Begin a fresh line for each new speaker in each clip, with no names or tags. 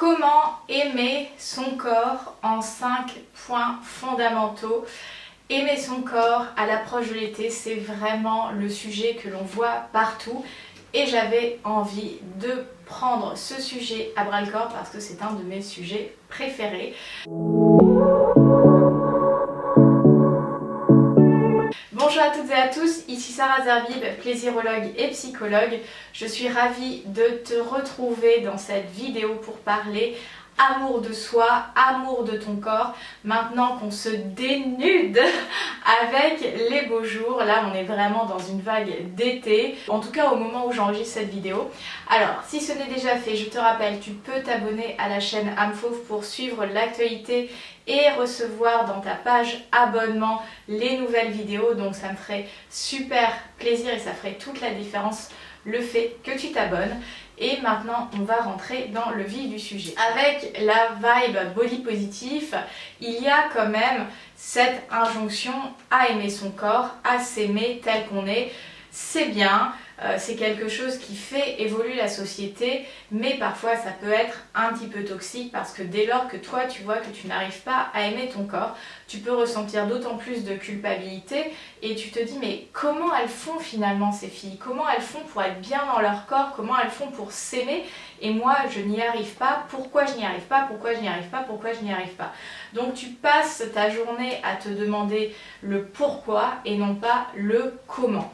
Comment aimer son corps en 5 points fondamentaux. Aimer son corps à l'approche de l'été, c'est vraiment le sujet que l'on voit partout. Et j'avais envie de prendre ce sujet à bras le corps parce que c'est un de mes sujets préférés. Bonjour à toutes et à tous, ici Sarah Zerbib, plaisirologue et psychologue. Je suis ravie de te retrouver dans cette vidéo pour parler amour de soi, amour de ton corps. Maintenant qu'on se dénude avec les beaux jours, là on est vraiment dans une vague d'été, en tout cas au moment où j'enregistre cette vidéo. Alors si ce n'est déjà fait, je te rappelle, tu peux t'abonner à la chaîne âme fauve pour suivre l'actualité et recevoir dans ta page abonnement les nouvelles vidéos, donc ça me ferait super plaisir et ça ferait toute la différence le fait que tu t'abonnes. Et maintenant on va rentrer dans le vif du sujet. Avec la vibe body positif, il y a quand même cette injonction à aimer son corps, à s'aimer tel qu'on est. C'est bien, c'est quelque chose qui fait évoluer la société, mais parfois ça peut être un petit peu toxique parce que dès lors que toi tu vois que tu n'arrives pas à aimer ton corps, tu peux ressentir d'autant plus de culpabilité et tu te dis mais comment elles font finalement ces filles? Comment elles font pour être bien dans leur corps? Comment elles font pour s'aimer? Et moi je n'y arrive pas, pourquoi je n'y arrive pas? Pourquoi je n'y arrive pas? Pourquoi je n'y arrive pas? Donc tu passes ta journée à te demander le pourquoi et non pas le comment.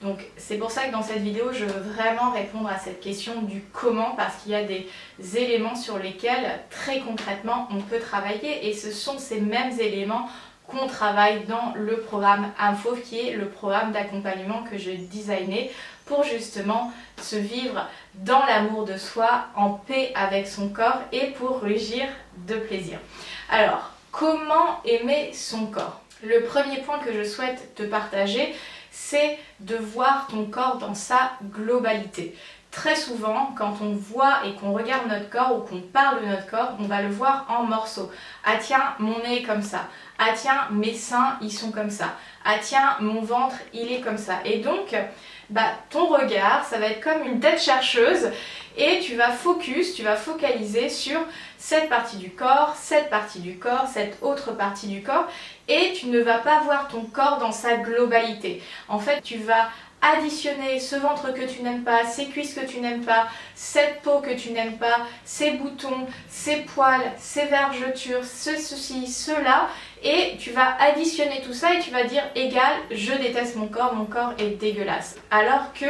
Donc c'est pour ça que dans cette vidéo je veux vraiment répondre à cette question du comment parce qu'il y a des éléments sur lesquels très concrètement on peut travailler et ce sont ces mêmes éléments qu'on travaille dans le programme âme fauve qui est le programme d'accompagnement que j'ai designé pour justement se vivre dans l'amour de soi, en paix avec son corps et pour rugir de plaisir. Alors, comment aimer son corps? Le premier point que je souhaite te partager, c'est de voir ton corps dans sa globalité. Très souvent, quand on voit et qu'on regarde notre corps ou qu'on parle de notre corps, on va le voir en morceaux. Ah tiens, mon nez est comme ça. Ah tiens, mes seins, ils sont comme ça. Ah tiens, mon ventre, il est comme ça. Et donc, ton regard, ça va être comme une tête chercheuse et tu vas focaliser sur cette partie du corps, cette partie du corps, cette autre partie du corps et tu ne vas pas voir ton corps dans sa globalité. En fait, tu vas additionner ce ventre que tu n'aimes pas, ces cuisses que tu n'aimes pas, cette peau que tu n'aimes pas, ces boutons, ces poils, ces vergetures, ceci, cela et tu vas additionner tout ça et tu vas dire égal, je déteste mon corps est dégueulasse. Alors que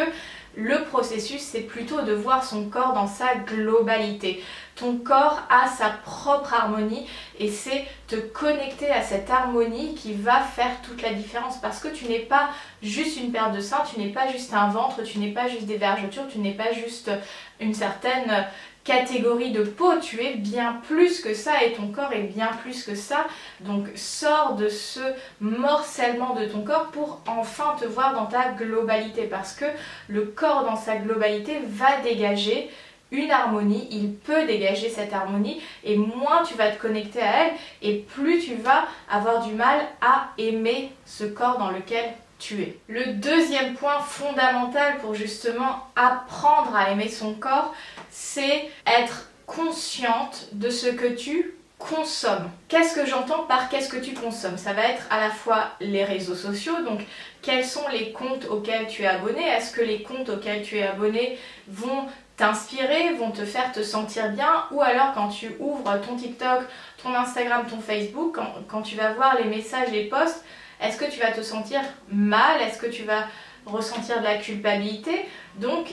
le processus, c'est plutôt de voir son corps dans sa globalité. Ton corps a sa propre harmonie et c'est te connecter à cette harmonie qui va faire toute la différence parce que tu n'es pas juste une paire de seins, tu n'es pas juste un ventre, tu n'es pas juste des vergetures, tu n'es pas juste une certaine catégorie de peau, tu es bien plus que ça et ton corps est bien plus que ça. Donc sors de ce morcellement de ton corps pour enfin te voir dans ta globalité parce que le corps dans sa globalité va dégager une harmonie, il peut dégager cette harmonie et moins tu vas te connecter à elle et plus tu vas avoir du mal à aimer ce corps dans lequel tu es. Le deuxième point fondamental pour justement apprendre à aimer son corps, c'est être consciente de ce que tu consommes. Qu'est-ce que j'entends par qu'est-ce que tu consommes? Ça va être à la fois les réseaux sociaux, donc quels sont les comptes auxquels tu es abonné? Est-ce que les comptes auxquels tu es abonné vont t'inspirer, vont te faire te sentir bien? Ou alors quand tu ouvres ton TikTok, ton Instagram, ton Facebook, quand tu vas voir les messages, les posts, est-ce que tu vas te sentir mal? Est-ce que tu vas ressentir de la culpabilité? Donc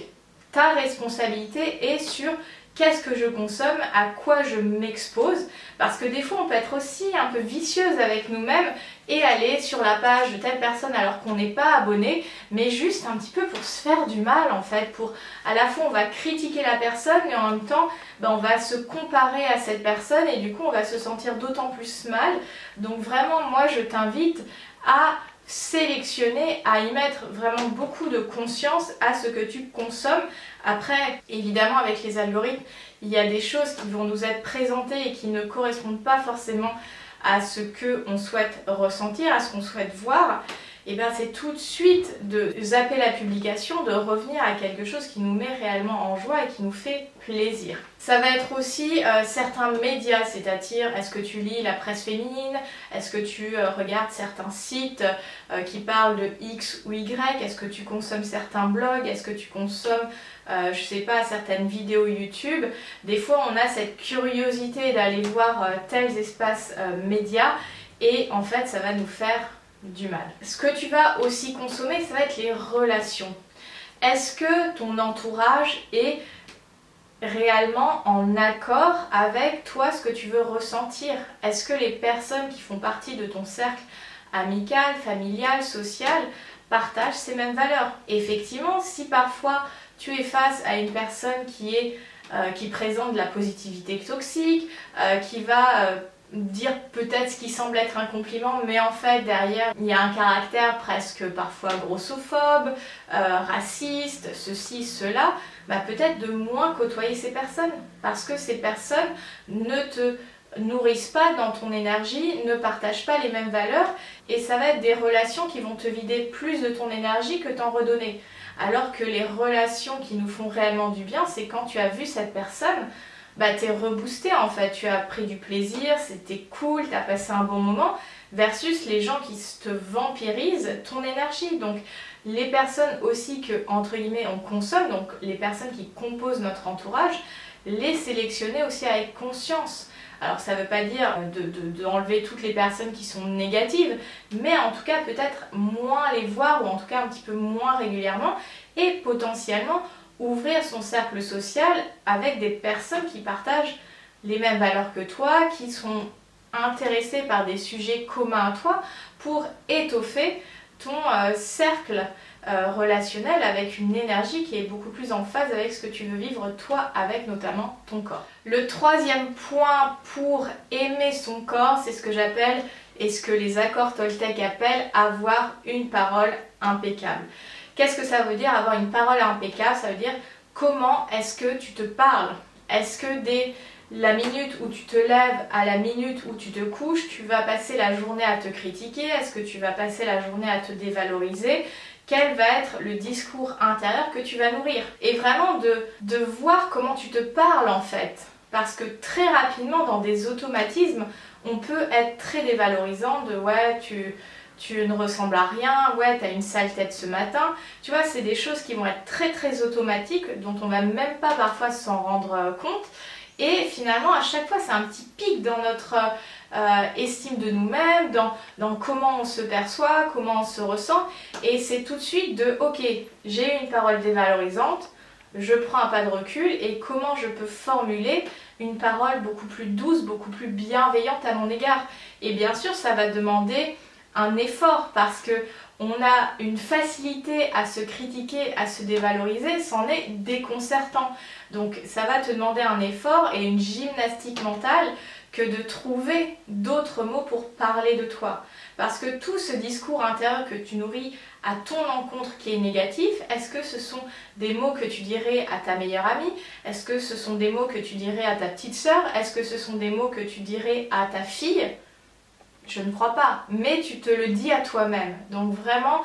ta responsabilité est sur qu'est-ce que je consomme, à quoi je m'expose, parce que des fois on peut être aussi un peu vicieuse avec nous-mêmes et aller sur la page de telle personne alors qu'on n'est pas abonné, mais juste un petit peu pour se faire du mal en fait, pour à la fois on va critiquer la personne mais en même temps on va se comparer à cette personne et du coup on va se sentir d'autant plus mal. Donc vraiment moi je t'invite à sélectionner, à y mettre vraiment beaucoup de conscience à ce que tu consommes. Après, évidemment, avec les algorithmes, il y a des choses qui vont nous être présentées et qui ne correspondent pas forcément à ce qu'on souhaite ressentir, à ce qu'on souhaite voir. et bien c'est tout de suite de zapper la publication, de revenir à quelque chose qui nous met réellement en joie et qui nous fait plaisir. Ça va être aussi certains médias, c'est-à-dire est-ce que tu lis la presse féminine, est-ce que tu regardes certains sites qui parlent de X ou Y, est-ce que tu consommes certains blogs, est-ce que tu consommes je sais pas, certaines vidéos YouTube. Des fois on a cette curiosité d'aller voir tels espaces médias et en fait ça va nous faire du mal. Ce que tu vas aussi consommer, ça va être les relations. Est-ce que ton entourage est réellement en accord avec toi, ce que tu veux ressentir? Est-ce que les personnes qui font partie de ton cercle amical, familial, social partagent ces mêmes valeurs? Effectivement, si parfois tu es face à une personne qui présente de la positivité toxique, qui va dire peut-être ce qui semble être un compliment, mais en fait derrière il y a un caractère presque parfois grossophobe, raciste, ceci, cela, bah peut-être de moins côtoyer ces personnes, parce que ces personnes ne te nourrissent pas dans ton énergie, ne partagent pas les mêmes valeurs, et ça va être des relations qui vont te vider plus de ton énergie que t'en redonner. Alors que les relations qui nous font réellement du bien, c'est quand tu as vu cette personne, bah t'es reboosté en fait, tu as pris du plaisir, c'était cool, t'as passé un bon moment, versus les gens qui te vampirisent ton énergie. Donc les personnes aussi que, entre guillemets, on consomme, donc les personnes qui composent notre entourage, les sélectionner aussi avec conscience. Alors ça ne veut pas dire d'enlever toutes les personnes qui sont négatives, mais en tout cas peut-être moins les voir, ou en tout cas un petit peu moins régulièrement, et potentiellement ouvrir son cercle social avec des personnes qui partagent les mêmes valeurs que toi, qui sont intéressées par des sujets communs à toi, pour étoffer ton cercle relationnel avec une énergie qui est beaucoup plus en phase avec ce que tu veux vivre toi, avec notamment ton corps. Le troisième point pour aimer son corps, c'est ce que j'appelle, et ce que les accords Toltec appellent, avoir une parole impeccable. Qu'est-ce que ça veut dire avoir une parole impeccable? Ça veut dire comment est-ce que tu te parles? Est-ce que dès la minute où tu te lèves à la minute où tu te couches, tu vas passer la journée à te critiquer? Est-ce que tu vas passer la journée à te dévaloriser? Quel va être le discours intérieur que tu vas nourrir? Et vraiment de voir comment tu te parles en fait. Parce que très rapidement, dans des automatismes, on peut être très dévalorisant de ouais, tu ne ressembles à rien, ouais, t'as une sale tête ce matin. Tu vois, c'est des choses qui vont être très très automatiques, dont on va même pas parfois s'en rendre compte. Et finalement, à chaque fois, c'est un petit pic dans notre estime de nous-mêmes, dans comment on se perçoit, comment on se ressent. Et c'est tout de suite de, ok, j'ai eu une parole dévalorisante, je prends un pas de recul et comment je peux formuler une parole beaucoup plus douce, beaucoup plus bienveillante à mon égard. Et bien sûr, ça va demander un effort parce que on a une facilité à se critiquer, à se dévaloriser, c'en est déconcertant. Donc ça va te demander un effort et une gymnastique mentale que de trouver d'autres mots pour parler de toi. Parce que tout ce discours intérieur que tu nourris à ton encontre qui est négatif, est-ce que ce sont des mots que tu dirais à ta meilleure amie? Est-ce que ce sont des mots que tu dirais à ta petite sœur? Est-ce que ce sont des mots que tu dirais à ta fille? Je ne crois pas, mais tu te le dis à toi-même. Donc vraiment,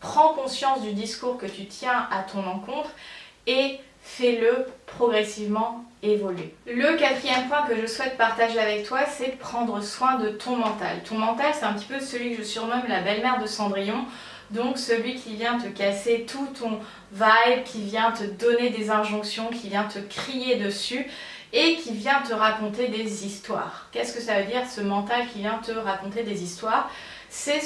prends conscience du discours que tu tiens à ton encontre et fais-le progressivement évoluer. Le quatrième point que je souhaite partager avec toi, c'est prendre soin de ton mental. Ton mental, c'est un petit peu celui que je surnomme la belle-mère de Cendrillon. Donc celui qui vient te casser tout ton vibe, qui vient te donner des injonctions, qui vient te crier dessus et qui vient te raconter des histoires. Qu'est-ce que ça veut dire, ce mental qui vient te raconter des histoires? C'est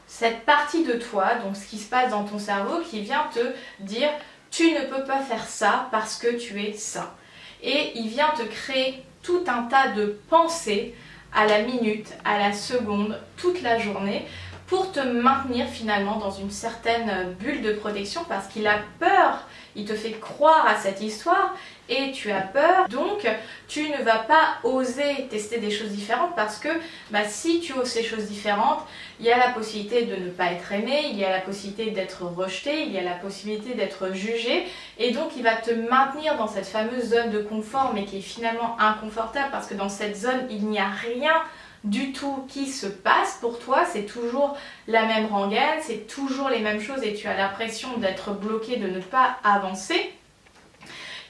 cette partie de toi, donc ce qui se passe dans ton cerveau, qui vient te dire « tu ne peux pas faire ça parce que tu es ça ». Et il vient te créer tout un tas de pensées à la minute, à la seconde, toute la journée, pour te maintenir finalement dans une certaine bulle de protection parce qu'il a peur, il te fait croire à cette histoire et tu as peur, donc tu ne vas pas oser tester des choses différentes parce que si tu oses ces choses différentes, il y a la possibilité de ne pas être aimé, il y a la possibilité d'être rejeté, il y a la possibilité d'être jugé et donc il va te maintenir dans cette fameuse zone de confort mais qui est finalement inconfortable parce que dans cette zone il n'y a rien du tout qui se passe pour toi, c'est toujours la même rengaine, c'est toujours les mêmes choses et tu as l'impression d'être bloqué, de ne pas avancer.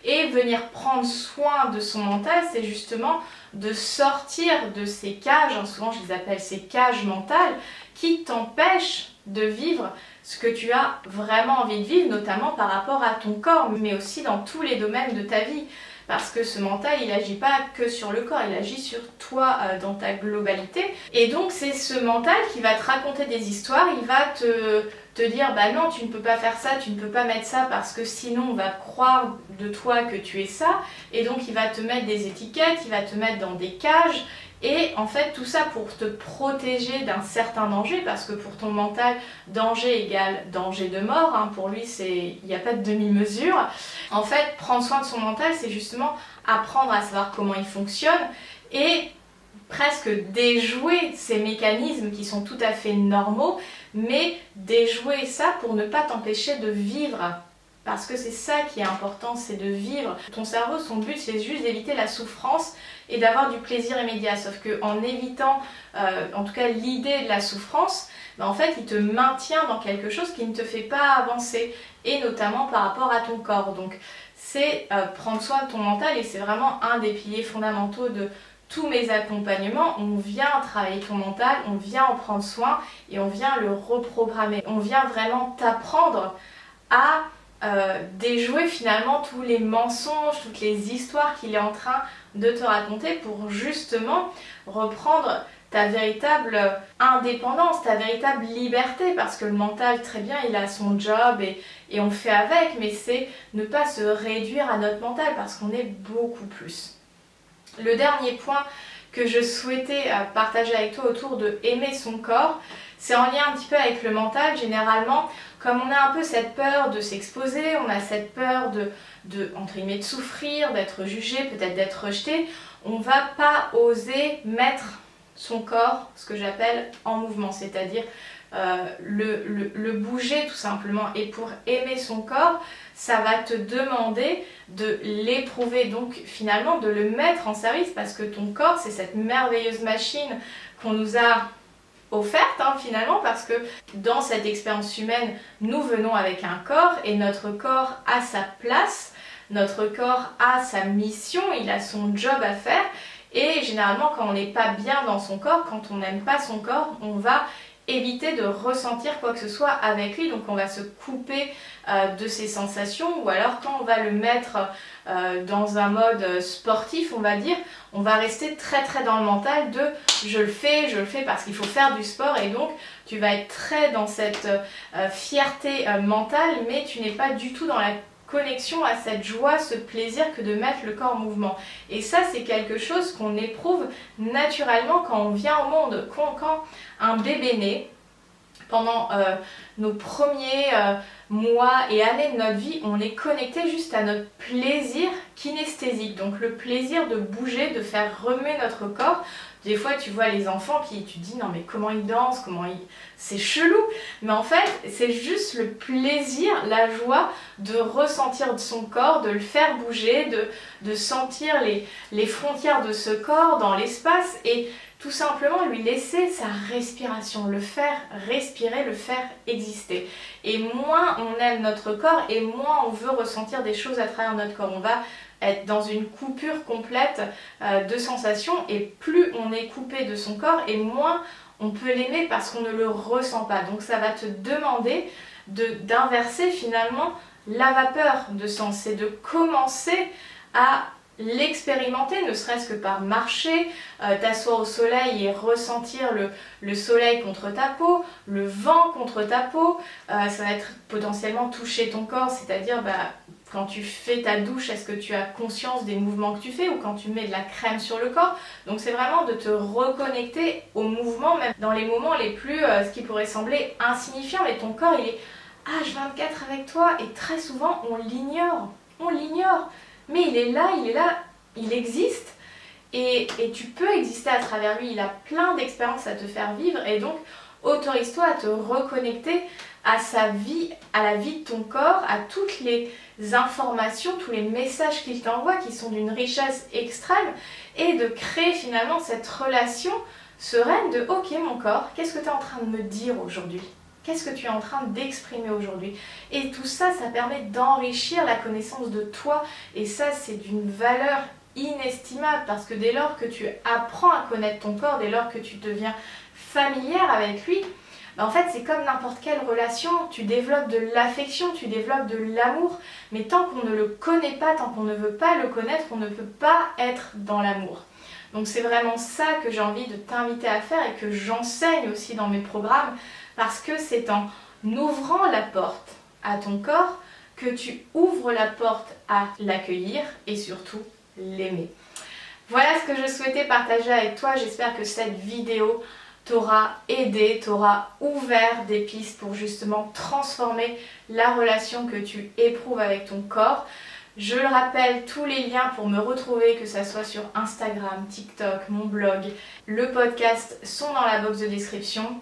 Et venir prendre soin de son mental, c'est justement de sortir de ces cages, souvent je les appelle ces cages mentales, qui t'empêchent de vivre ce que tu as vraiment envie de vivre, notamment par rapport à ton corps, mais aussi dans tous les domaines de ta vie. Parce que ce mental, il n'agit pas que sur le corps, il agit sur toi dans ta globalité. Et donc c'est ce mental qui va te raconter des histoires, il va te dire bah non, tu ne peux pas faire ça, tu ne peux pas mettre ça parce que sinon on va croire de toi que tu es ça. Et donc il va te mettre des étiquettes, il va te mettre dans des cages. Et en fait tout ça pour te protéger d'un certain danger, parce que pour ton mental, danger égale danger de mort, hein. Pour lui il n'y a pas de demi-mesure. En fait, prendre soin de son mental, c'est justement apprendre à savoir comment il fonctionne et presque déjouer ces mécanismes qui sont tout à fait normaux, mais déjouer ça pour ne pas t'empêcher de vivre. Parce que c'est ça qui est important, c'est de vivre. Ton cerveau, son but, c'est juste d'éviter la souffrance et d'avoir du plaisir immédiat. Sauf qu'en évitant, en tout cas, l'idée de la souffrance, en fait, il te maintient dans quelque chose qui ne te fait pas avancer. Et notamment par rapport à ton corps. Donc, c'est prendre soin de ton mental et c'est vraiment un des piliers fondamentaux de tous mes accompagnements. On vient travailler ton mental, on vient en prendre soin et on vient le reprogrammer. On vient vraiment t'apprendre à déjouer finalement tous les mensonges, toutes les histoires qu'il est en train de te raconter pour justement reprendre ta véritable indépendance, ta véritable liberté, parce que le mental, très bien, il a son job et on fait avec, mais c'est ne pas se réduire à notre mental parce qu'on est beaucoup plus. Le dernier point que je souhaitais partager avec toi autour de aimer son corps, c'est en lien un petit peu avec le mental. Généralement, comme on a un peu cette peur de s'exposer, on a cette peur entre guillemets, de souffrir, d'être jugé, peut-être d'être rejeté, on ne va pas oser mettre son corps, ce que j'appelle en mouvement, c'est-à-dire le bouger tout simplement. Et pour aimer son corps, ça va te demander de l'éprouver, donc finalement de le mettre en service, parce que ton corps, c'est cette merveilleuse machine qu'on nous a offerte finalement, parce que dans cette expérience humaine, nous venons avec un corps et notre corps a sa place, notre corps a sa mission, il a son job à faire. Et généralement, quand on n'est pas bien dans son corps, quand on n'aime pas son corps, on va éviter de ressentir quoi que ce soit avec lui. Donc on va se couper de ses sensations, ou alors quand on va le mettre dans un mode sportif, on va dire, on va rester très très dans le mental de je le fais parce qu'il faut faire du sport, et donc tu vas être très dans cette fierté mentale, mais tu n'es pas du tout dans la connexion à cette joie, ce plaisir que de mettre le corps en mouvement. Et ça, c'est quelque chose qu'on éprouve naturellement quand on vient au monde. Quand un bébé naît, pendant nos premiers mois et années de notre vie, on est connecté juste à notre plaisir kinesthésique, donc le plaisir de bouger, de faire remuer notre corps. Des fois, tu vois les enfants tu te dis non mais comment ils dansent, c'est chelou. Mais en fait, c'est juste le plaisir, la joie de ressentir son corps, de le faire bouger, de sentir les frontières de ce corps dans l'espace et tout simplement lui laisser sa respiration, le faire respirer, le faire exister. Et moins on aime notre corps et moins on veut ressentir des choses à travers notre corps. On va être dans une coupure complète de sensations, et plus on est coupé de son corps et moins on peut l'aimer parce qu'on ne le ressent pas. Donc ça va te demander d'inverser finalement la vapeur de sens, c'est de commencer à l'expérimenter, ne serait-ce que par marcher, t'asseoir au soleil et ressentir le soleil contre ta peau, le vent contre ta peau. Ça va être potentiellement toucher ton corps, c'est-à-dire quand tu fais ta douche, est-ce que tu as conscience des mouvements que tu fais, ou quand tu mets de la crème sur le corps. Donc c'est vraiment de te reconnecter au mouvement, même dans les moments les plus, ce qui pourrait sembler insignifiant, mais ton corps il est H24 avec toi, et très souvent on l'ignore, mais il est là, il existe, et tu peux exister à travers lui. Il a plein d'expériences à te faire vivre, et donc autorise-toi à te reconnecter à sa vie, à la vie de ton corps, à toutes les informations, tous les messages qu'il t'envoie qui sont d'une richesse extrême, et de créer finalement cette relation sereine de ok mon corps, qu'est-ce que tu es en train de me dire aujourd'hui? Qu'est-ce que tu es en train d'exprimer aujourd'hui? Et tout ça, ça permet d'enrichir la connaissance de toi. Et ça, c'est d'une valeur inestimable parce que dès lors que tu apprends à connaître ton corps, dès lors que tu deviens familière avec lui, en fait, c'est comme n'importe quelle relation, tu développes de l'affection, tu développes de l'amour, mais tant qu'on ne le connaît pas, tant qu'on ne veut pas le connaître, on ne peut pas être dans l'amour. Donc c'est vraiment ça que j'ai envie de t'inviter à faire et que j'enseigne aussi dans mes programmes, parce que c'est en ouvrant la porte à ton corps que tu ouvres la porte à l'accueillir et surtout l'aimer. Voilà ce que je souhaitais partager avec toi, j'espère que cette vidéo t'aura aidé, t'aura ouvert des pistes pour justement transformer la relation que tu éprouves avec ton corps. Je le rappelle, tous les liens pour me retrouver, que ce soit sur Instagram, TikTok, mon blog, le podcast sont dans la box de description.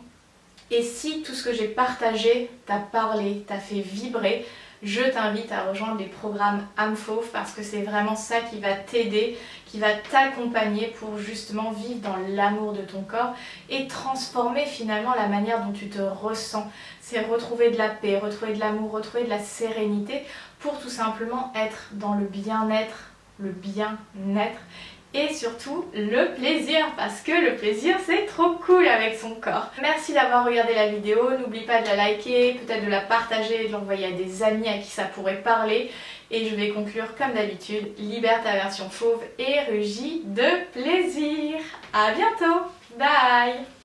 Et si tout ce que j'ai partagé t'a parlé, t'a fait vibrer, je t'invite à rejoindre les programmes âme fauve parce que c'est vraiment ça qui va t'aider, qui va t'accompagner pour justement vivre dans l'amour de ton corps et transformer finalement la manière dont tu te ressens. C'est retrouver de la paix, retrouver de l'amour, retrouver de la sérénité pour tout simplement être dans le bien-être, et surtout le plaisir, parce que le plaisir c'est trop cool avec son corps. Merci d'avoir regardé la vidéo, n'oublie pas de la liker, peut-être de la partager, de l'envoyer à des amis à qui ça pourrait parler. Et je vais conclure comme d'habitude, libère ta version fauve et rugis de plaisir. À bientôt, bye.